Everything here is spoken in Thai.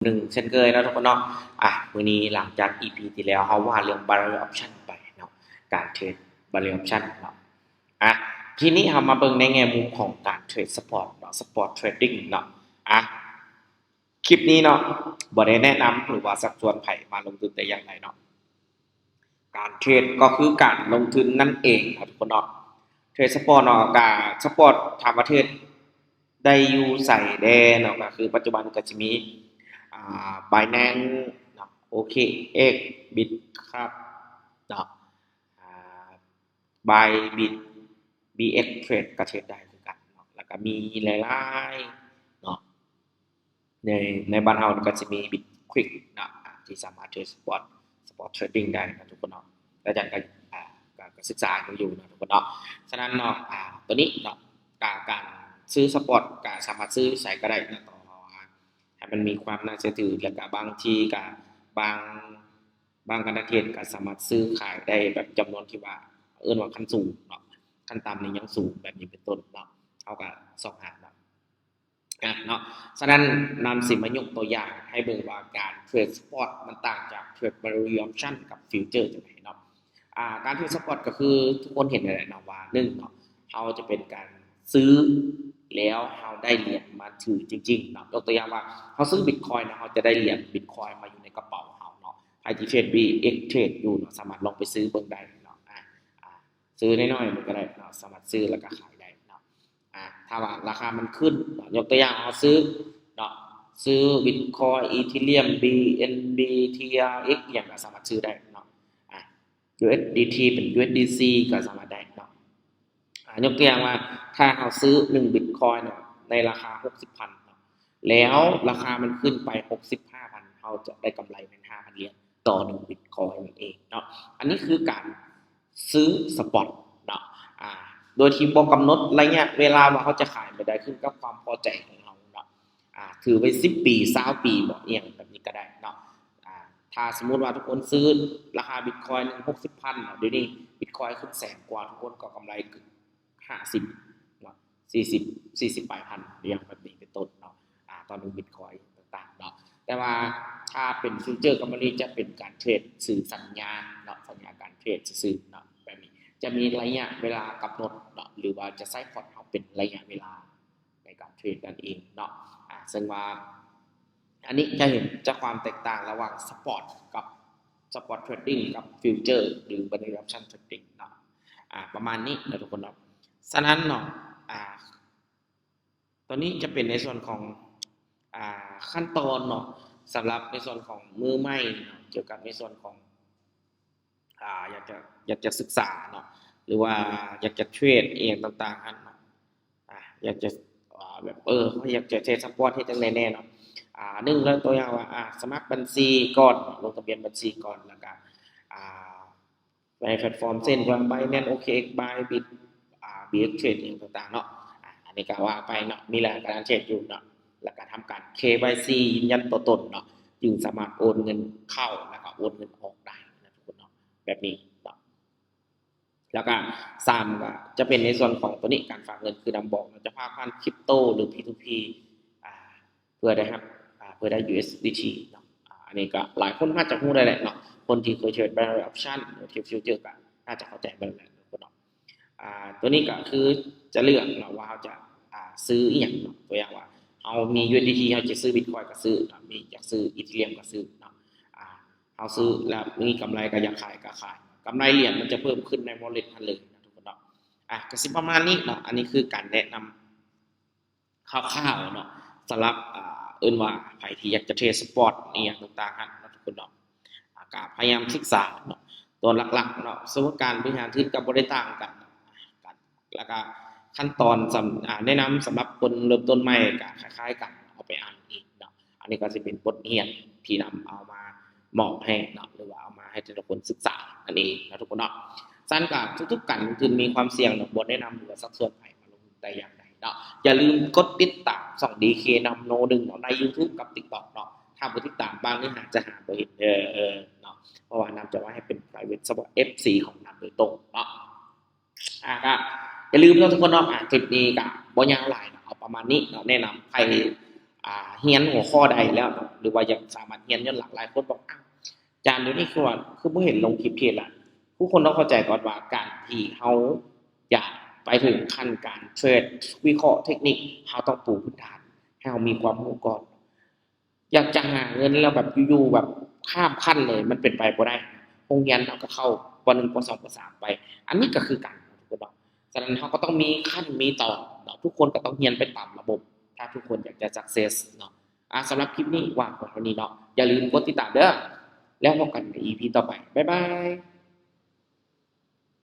หนึ่งเช่นเคยนะทุกคนเนาะมื้อนี้หลังจาก EP ที่แล้วเราว่าเรื่อง Barrier Option ไปเนาะการเทรด Barrier Option เนาะอ่ะทีนี้เรามาเบิ่งในแง่มุมของการเทรดสปอร์ตเนาะสปอร์ตเทรดดิ้งเนาะอ่ะคลิปนี้เนาะบ่ได้แนะนำหรือว่าชักชวนไผมาลงทุนแต่อย่างใดเนาะการเทรดก็คือการลงทุนนั่นเองครับทุกคนเนาะเทรดสปอร์ตเนาะกสปอร์ตถามว่าเทรดได้อยู่ไสแน่เนาะก็คือปัจจุบันก็จะมีBinance เนาะ OKX Bitcup เนาะอ่า Bybit BX Trade ก็เทรดได้คือกันเนาะแล้วก็มีหลายๆเนาะในบ้านเราก็จะมี Bitquick เนาะที่สามารถเทรดสปอร์ตเทรดดิ้งได้นะทุกคนเนาะแล้วอาจารย์ก็ก็ศึกษาอยู่นะทุกคนเนาะฉะนั้นเนาะตัวนี้เนาะการซื้อสปอร์ตก็สามารถซื้อใส่ก็ได้นะต่อให้มันมีความน่าเชื่อถือแล้วก็บางทีก็บางบางประเทศก็สามารถซื้อขายได้แบบจำนวนที่ว่าว่าขั้นสูงเนาะขั้นต่ำนี่ยังสูงแบบนี้เป็นต้นเนาะเขาก็สอบหาเนาะเนาะฉะนั้นนำสิมายกตัวอย่างให้เบิ่งว่าการเทรดสปอร์ตมันต่างจากเทรด value option กับฟิวเจอร์จังไดเนาะการเทรดสปอร์ตก็คือทุกคนเห็นนั่นแหละเนาะว่าหนึ่งเนาะเราจะเป็นการซื้อแล้วเราได้เหรียญมาถือจริงๆเนาะยกตัวอย่างว่าเราซื้อบิตคอยน์เราจะได้เหรียญบิตคอยน์มาอยู่ในกระเป๋าเราเนาะใครที่เทรด BX เทรดอยู่เนาะสามารถลองไปซื้อเบิ่งได้เนาะซื้อน้อยๆมันก็ได้เนาะสามารถซื้อแล้วก็ขายได้เนาะถ้าว่าราคามันขึ้นยกตัวอย่างเราซื้อเนาะซื้อบิตคอยน์อีเธเรียม BNB TRX อย่างก็สามารถซื้อได้เนาะUSDT เป็น USDC ก็สามารถได้เนาะยกตัวอย่างว่าถ้าเราซื้อ1บิตคอยน์เนาะในราคา 60,000 เนาะแล้วราคามันขึ้นไป 65,000เราจะได้กำไรเป็น 5,000 เหรียญต่อ1บิตคอยน์นั่นเองเนาะอันนี้คือการซื้อสปอตเนาะโดยที่บ่กำหนดระยะเวลาว่าเขาจะขายไปได้ขึ้นกับความพอใจของเราเนาะถือไป10ปี20ปีบ่อีหยังแบบนี้ก็ได้เนาะถ้าสมมุติว่าทุกคนซื้อราคาบิตคอยน์นึง 60,000 เนาะเดี๋ยวนี้บิตคอยน์ขึ้นแสนกว่าทุกคนก็กำไร50เนาะ40ปลายพันอย่างแบบนี้เป็นต้นเนาะตอนนึงบิตคอยน์ต่างๆเนาะแต่ว่าถ้าเป็นฟิวเจอร์กัมมารีจะเป็นการเทรดสื่อสัญญาเนาะสัญญาการเทรดซื่อๆเนาะแบบนี้จะมีระยะเวลากำหนดเนาะหรือว่าจะใช้พอร์ตเอาเป็นระยะเวลาในการเทรดกันเองเนาะซึ่งว่าอันนี้จะเห็นจะความแตกต่างระหว่างสปอร์ตกับสปอร์ตเทรดดิ้งกับฟิวเจอร์หรือบันทึกออปชั่นเทรดดิ้งเนาะประมาณนี้นะทุกคนเนาะฉะนั้นเนาะตัวนี้จะเป็นในส่วนของขั้นตอนเนาะสำหรับในส่วนของมือใหม่เกี่ยวกับในส่วนของอยากจะศึกษาเนาะหรือว่าอยากจะเทรดเองต่างๆอันเนาะอยากจะแบบอยากจะเทรดสปอร์ตให้จังแน่ๆเนาะหนึ่งแล้วตัวอย่างว่าสมัครบัญชีก่อนลงทะเบียนบัญชีก่อนแล้วก็ในแพลตฟอร์มเช่นว่า Binance OKX Bybit BX Trade เองต่างๆเนาะอันนี้ก็ว่าไปเนาะมีหลักการเทรดอยู่เนาะแล้วก็ทำการ KYC ยืนยันตัวตนเนาะจึงสามารถโอนเงินเข้าแล้วก็โอนเงินออกได้นะทุกคนเนาะแบบนี้เนาะแล้วก็3ก็จะเป็นในส่วนของตัวนี้การฝากเงินคือนำบอกมันจะพาผ่านคริปโตหรือ P2P อ่าเพื่อได้ครับเพื่อได้ USDT เนาะอันนี้ก็หลายคนน่าจะรู้ได้แหละเนาะคนที่เคยเทรด Binary Option หรือเทรดฟิวเจอร์ก็น่าจะเข้าใจบ้างแหละทุกคนเนาะตัวนี้ก็คือจะเลือกเนาะว่าเราจะซื้ออีหยังเนาะตัวอย่างว่าเรามี USDT เราจะซื้อ Bitcoin ก็ซื้อเนาะมีอยากซื้อ Ethereum ก็ซื้อเนาะเราซื้อแล้วมีกำไรก็อยากขายก็ขายกำไรเหรียญมันจะเพิ่มขึ้นใน wallet ทันเลยนะทุกคนเนาะก็สิประมาณนี้เนาะอันนี้คือการแนะนำคร่าวๆเนาะสำหรับว่าใครที่อยากจะเทรดสปอร์ตนี่อย่างต่างๆนะทุกคนเนาะก็พยายามศึกษาเนาะตัวหลักๆเนาะสมมติการบริหารธุรกิจกับบริต่างกันแล้วก็ขั้นตอนแนะนำสำหรับคนเริ่มต้นใหม่ก็คล้ายๆกันเอาไปอ่านอีกเนาะอันนี้ก็จะเป็นบทเรียนที่นำเอามามอบให้เนาะหรือว่าเอามาให้ทุกคนศึกษาอันนี้นะทุกคนเนาะสั้นกับทุกๆการลงทุนมีความเสี่ยงเนาะบทแนะนำหรือว่าสักส่วนไปมาลงทุนแต่อย่างใดเนาะอย่าลืมกดติดตามส่อง DK นำโนหนึ่งเนาะใน YouTube กับ TikTok เนาะถ้าบ่ติดตามบางเนื้อหาจะหาบ่เห็นเนาะเพราะว่านำจะว่าให้เป็น private สำหรับ FC ของนำโดยตรงเนาะก็อย่าลืมทุกคนเนาะคลิปนี้ก็บ่ยาวหลายเนาะเอาประมาณนี้เนาะแนะนำใคร เรียนหัวข้อใดแล้วเนาะหรือว่ายังสามารถเรียนย้อนหลังหลายคนบอกอ้าวอาจารย์เดี๋ยวนี้คือว่าคือบ่เห็นลงคลิปเทศน์ล่ะผู้คนต้องเข้าใจก่อนว่าการที่เราอยากไปถึงขั้นการเทรดวิเคราะห์เทคนิคเราต้องปูพื้นฐานให้เรามีความรู้ก่อนอยากจะหาเงินแล้วแบบอยู่ๆแบบข้ามขั้นเลยมันเป็นไปบ่ได้โรงเรียนเราก็เข้าปหนึ่งปสองปสามไปอันนี้ก็คือการทุกคนเนาะฉะนั้นเราก็ต้องมีขั้นมีตอนเนาะทุกคนก็ต้องเรียนไปตามระบบถ้าทุกคนอยากจะ success เนาะสำหรับคลิปนี้ว่างไว้เท่านี้เนาะอย่าลืมกดติดตามเด้อแล้วพบกันใน EP ต่อไปบ๊ายบาย